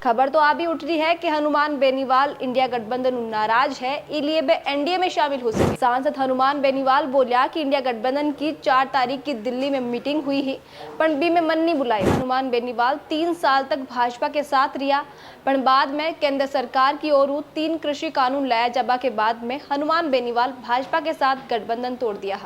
खबर तो आ भी उठ रही है कि हनुमान बेनीवाल इंडिया गठबंधन नाराज है, इसलिए वे एनडीए में शामिल हो सके। सांसद हनुमान बेनीवाल बोलिया कि इंडिया गठबंधन की 4 तारीख की दिल्ली में मीटिंग हुई ही पण बी में मन नहीं बुलाई। हनुमान बेनीवाल 3 साल तक भाजपा के साथ रिया, पण बाद में केंद्र सरकार की ओर 3 कृषि कानून लाया जबा के बाद में हनुमान बेनीवाल भाजपा के साथ गठबंधन तोड़ दिया।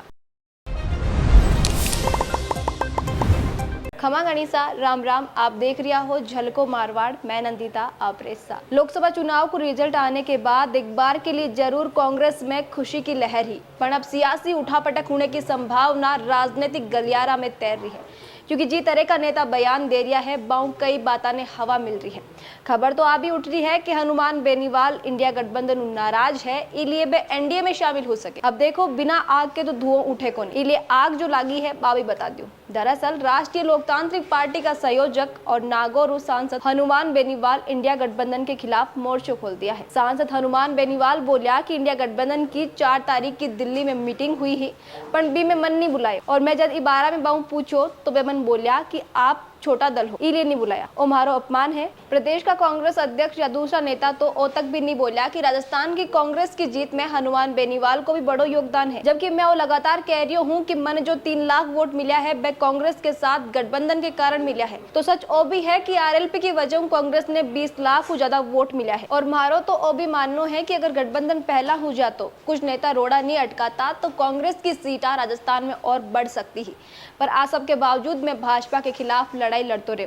खमा गणिसा राम राम, आप देख रिया हो झलको मारवाड़, मैं नंदिता आप्रेसा। लोकसभा चुनाव को रिजल्ट आने के बाद एक बार के लिए जरूर कांग्रेस में खुशी की लहर ही, पर अब सियासी उठापटक होने की संभावना राजनीतिक गलियारा में तैर रही है, क्योंकि जी तरह का नेता बयान दे रिया है, बाऊ कई बातों ने हवा मिल रही है। खबर तो आ भी उठ रही है कि हनुमान बेनीवाल इंडिया गठबंधन नाराज है, इसलिए वे एनडीए में शामिल हो सके। अब देखो, बिना आग के तो धुआं उठे कौन, इसलिए आग जो लगी है बाबी बता दूं। दरअसल राष्ट्रीय लोकतांत्रिक पार्टी का संयोजक और नागौर सांसद हनुमान बेनीवाल इंडिया गठबंधन के खिलाफ मोर्चा खोल दिया है। सांसद हनुमान बेनीवाल बोलिया कि इंडिया गठबंधन की 4 तारीख की दिल्ली में मीटिंग हुई ही पण बी में मन नहीं बुलाए, और मैं जब 12 में बाऊ पूछो तो वे मन बोलिया कि आप छोटा दल हो, इसलिए नहीं बुलाया, ओ मारो अपमान है। प्रदेश का कांग्रेस अध्यक्ष या दूसरा नेता तो ओ तक भी नहीं बोला कि राजस्थान की कांग्रेस की जीत में हनुमान बेनीवाल को भी बड़ो योगदान है, जबकि मैं वो लगातार कह रही हूँ कि मन जो 3 लाख वोट मिला है वह कांग्रेस के साथ गठबंधन के कारण मिला है। तो सच ओ भी है कि आरएलपी की वजह कांग्रेस ने 20 लाख को ज्यादा वोट मिला है, और मारो तो ओ भी मानना है कि अगर गठबंधन पहला हो जातो, कुछ नेता रोड़ा नहीं अटकाता, तो कांग्रेस की सीटा राजस्थान में और बढ़ सकती ही। पर आ सब के बावजूद मैं भाजपा के खिलाफ लड़ाई लड़ते रहे,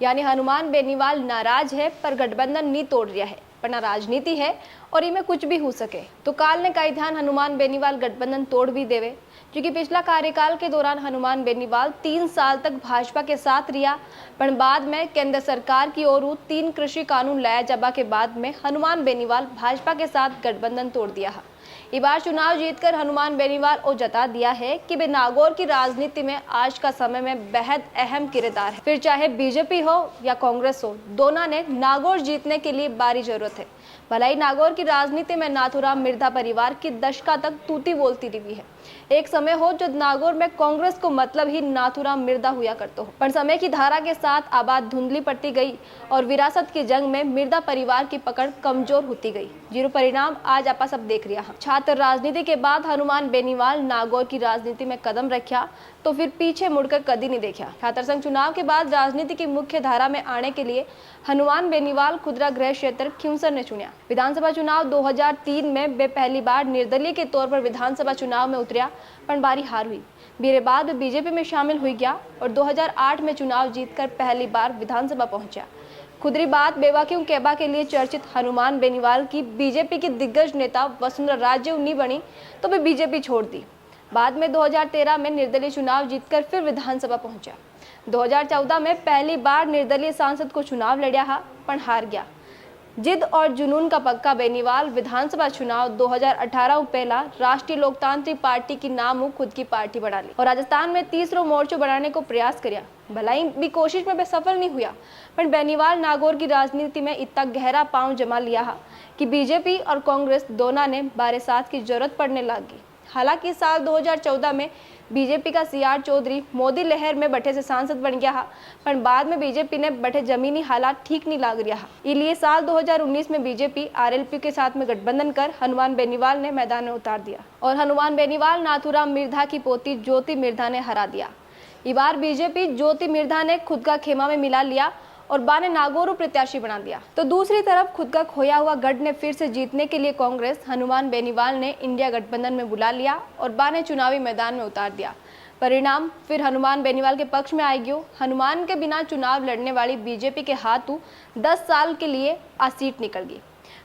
यानी हनुमान बेनीवाल नाराज है पर गठबंधन नहीं तोड़ रहा है, पर ना राजनीति है और इनमें कुछ भी हो सके। तो काल ने कई ध्यान हनुमान बेनीवाल गठबंधन तोड़ भी देवे, क्योंकि पिछला कार्यकाल के दौरान हनुमान बेनीवाल 3 साल तक भाजपा के साथ रिया, पर बाद में केंद्र सरकार की ओर 3 कृषि कानून लाया जबा के बाद में हनुमान बेनीवाल भाजपा के साथ गठबंधन तोड़ दिया है। इस बार चुनाव जीतकर हनुमान बेनीवाल ओ जता दिया है कि वे नागौर की राजनीति में आज का समय में बेहद अहम किरदार है। फिर चाहे बीजेपी हो या कांग्रेस हो, दोनों ने नागौर जीतने के लिए बारी जरूरत है। भलाई नागौर की राजनीति में नाथूराम मिर्धा परिवार की दशका तक तूती बोलती रही है। एक समय हो जब नागौर में कांग्रेस को मतलब ही नाथूराम मिर्धा हुआ करते हो, पर समय की धारा के साथ आबाद धुंधली पड़ती गई और विरासत की जंग में मिर्धा परिवार की पकड़ कमजोर होती गई, जिरो परिणाम आज आप सब देख रहा। छात्र राजनीति के बाद हनुमान बेनीवाल नागौर की राजनीति में कदम रखा तो फिर पीछे मुड़कर कभी नहीं देखा। छात्र संघ चुनाव के बाद राजनीति की मुख्य धारा में आने के लिए हनुमान बेनीवाल खुदरा गृह क्षेत्र खिंवसर ने चुना। विधानसभा चुनाव 2003 में वे पहली बार निर्दलीय के तौर पर विधानसभा चुनाव में उतरिया, पर बारी हार हुई। मेरे बाद बीजेपी में शामिल हुई गया और 2008 में चुनाव जीतकर पहली बार विधानसभा पहुंचा। खुदरी बात बेवाक्यों कहबा के लिए चर्चित हनुमान बेनीवाल की बीजेपी की दिग्गज नेता वसुंधरा राजे नहीं बनी तो वे बीजेपी छोड़ दी। बाद में 2013 में निर्दलीय चुनाव जीतकर फिर विधानसभा पहुंचा। 2014 में पहली बार निर्दलीय सांसद को चुनाव लड़ा पर हार गया। जिद और जुनून का पक्का बेनीवाल विधानसभा चुनाव 2018 पहला राष्ट्रीय लोकतांत्रिक पार्टी की नाम खुद की पार्टी बना ली और राजस्थान में तीसरा मोर्चा बनाने को प्रयास किया। भलाई भी कोशिश में सफल नहीं हुआ, पर बेनीवाल नागौर की राजनीति में इतना गहरा पांव जमा लिया कि बीजेपी और कांग्रेस दोनों ने बारे साथ की जरूरत पड़ने लगी। हालांकि साल 2014 में बीजेपी का सीआर चौधरी मोदी लहर में बठे से सांसद बन गया, पर बाद में बीजेपी ने बठे जमीनी हालात ठीक नहीं लग रहा, इसलिए साल 2019 में बीजेपी आरएलपी के साथ में गठबंधन कर हनुमान बेनीवाल ने मैदान में उतार दिया और हनुमान बेनीवाल नाथूराम मिर्धा की पोती ज्योति मिर्धा ने हरा दिया। इस बार बीजेपी ज्योति मिर्धा ने खुद का खेमा में मिला लिया और बा ने नागौर प्रत्याशी बना दिया। तो दूसरी तरफ खुद का खोया हुआ गढ़ ने फिर से जीतने के लिए कांग्रेस हनुमान बेनीवाल ने इंडिया गठबंधन में बुला लिया और बा ने चुनावी मैदान में उतार दिया। परिणाम फिर हनुमान बेनीवाल के पक्ष में आई गयो। हनुमान के बिना चुनाव लड़ने वाली बीजेपी के हाथों 10 साल के लिए आ सीट निकल गई।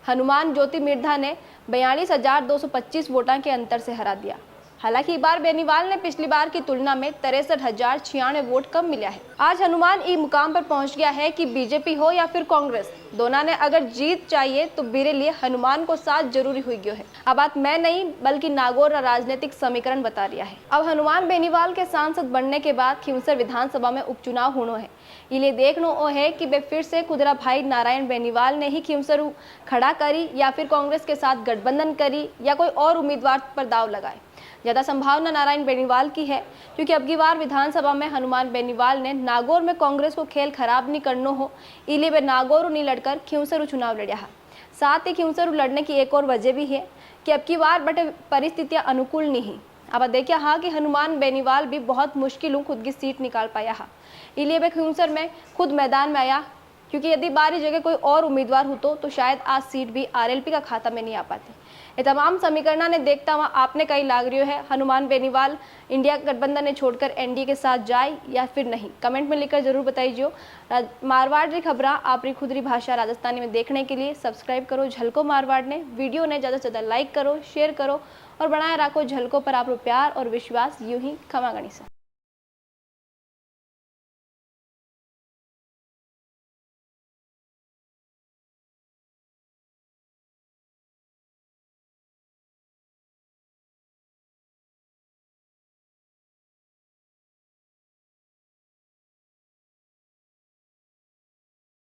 हनुमान ज्योति मिर्धा ने 42,225 वोटों के अंतर से हरा दिया। हालांकि इस बार बेनीवाल ने पिछली बार की तुलना में 63,096 वोट कम मिला है। आज हनुमान इस मुकाम पर पहुंच गया है कि बीजेपी हो या फिर कांग्रेस, दोनों ने अगर जीत चाहिए तो मेरे लिए हनुमान को साथ जरूरी हुई गयो है। अब बात मैं नहीं बल्कि नागौर राजनीतिक समीकरण बता रहा है। अब हनुमान बेनीवाल के सांसद बनने के बाद खिंवसर विधानसभा में उपचुनाव होना है, इसलिए देखना वो है कि वे फिर से खुदरा भाई नारायण बेनीवाल ने ही खिंवसर खड़ा करी या फिर कांग्रेस के साथ गठबंधन करी या कोई और उम्मीदवार पर दाव लगाए। ज़्यादा संभावना नारायण बेनीवाल की है, क्योंकि अब की बार विधानसभा में हनुमान बेनीवाल ने नागौर में कांग्रेस को खेल खराब नहीं करनो हो, इलिए वे नागौर नहीं लड़कर खिंवसर चुनाव लड़ा है। साथ ही खिंवसर लड़ने की एक और वजह भी है कि अब की बार बट परिस्थितियां अनुकूल नहीं। अब देखिए हाँ कि हनुमान बेनीवाल भी बहुत मुश्किलों खुद की सीट निकाल पाया है, इलिए वे खिंवसर में खुद मैदान में आया, क्योंकि यदि बारी जगह कोई और उम्मीदवार होतो तो शायद आज सीट भी आरएलपी का खाता में नहीं आ पाती। ये तमाम समीकरण ने देखता हुआ आपने कई लाग रही है हनुमान बेनीवाल इंडिया गठबंधन ने छोड़कर एनडीए के साथ जाए या फिर नहीं, कमेंट में लिखकर जरूर बताइए। मारवाड़ की खबर आपरी खुदरी भाषा राजस्थानी में देखने के लिए सब्सक्राइब करो झलको मारवाड़ ने, वीडियो ने ज़्यादा से ज़्यादा लाइक करो, शेयर करो और बनाए रखो झलको पर आप प्यार और विश्वास। यूं ही खमा गणिसा।